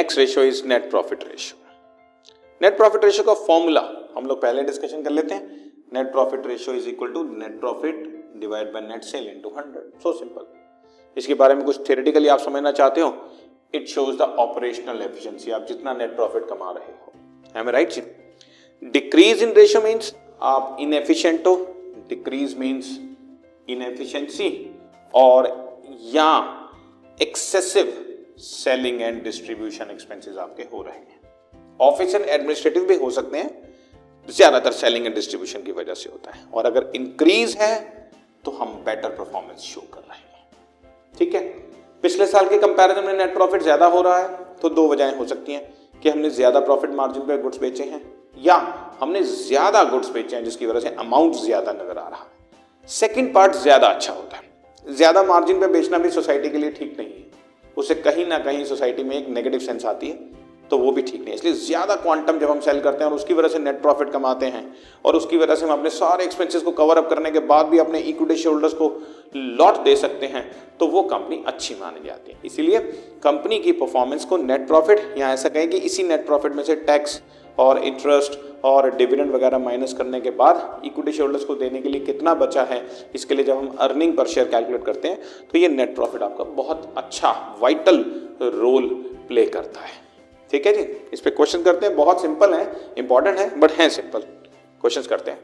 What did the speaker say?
Next ratio is net profit ratio. Net profit ratio का formula हम लोग पहले डिस्कशन कर लेते हैं। Net profit ratio is equal to net profit divide by net sale into 100। So simple. इसके बारे में कुछ थ्योरेटिकली आप समझना चाहते हो, it shows the operational efficiency, आप जितना नेट प्रॉफिट कमा रहे हो। एम आई राइट जी? डिक्रीज इन रेशियो मींस आप इनएफिशिएंट हो, डिक्रीज मींस इनएफिशिएंसी, और या excessive selling and distribution expenses आपके हो रहे हैं। ऑफिस एंड एडमिनिस्ट्रेटिव भी हो सकते हैं, ज्यादातर सेलिंग एंड डिस्ट्रीब्यूशन की वजह से होता है। और अगर इंक्रीज है तो हम बेटर परफॉर्मेंस शो कर रहे हैं। ठीक है, पिछले साल के कंपैरिजन में नेट प्रॉफिट ज्यादा हो रहा है तो दो वजहें हो सकती हैं कि हमने ज्यादा प्रॉफिट मार्जिन पे गुड्स बेचे हैं या हमने ज्यादा गुड्स बेचे हैं जिसकी वजह से अमाउंट ज्यादा नजर आ रहा है। सेकंड पार्ट ज्यादा अच्छा होता है। ज्यादा मार्जिन पे बेचना भी सोसाइटी के लिए ठीक नहीं है, उससे कहीं ना कहीं सोसाइटी में एक नेगेटिव सेंस आती है, तो वो भी ठीक नहीं है। इसलिए ज्यादा क्वांटम जब हम सेल करते हैं और उसकी वजह से नेट प्रॉफिट कमाते हैं और उसकी वजह से हम अपने सारे एक्सपेंसेस को कवर अप करने के बाद भी अपने इक्विटी शेयरहोल्डर्स को लॉट दे सकते हैं, तो वो कंपनी अच्छी मानी जाती है। इसीलिए कंपनी की परफॉर्मेंस को नेट प्रॉफिट, या ऐसा कहें कि इसी नेट प्रॉफिट में से टैक्स और इंटरेस्ट और डिविडेंड वगैरह माइनस करने के बाद इक्विटी शेयरहोल्डर्स को देने के लिए कितना बचा है, इसके लिए जब हम अर्निंग पर शेयर कैलकुलेट करते हैं तो ये नेट प्रॉफिट आपका बहुत अच्छा वाइटल रोल प्ले करता है। ठीक है जी, इस पे क्वेश्चन करते हैं। बहुत सिंपल है, इंपॉर्टेंट है बट है सिंपल। क्वेश्चंस करते हैं।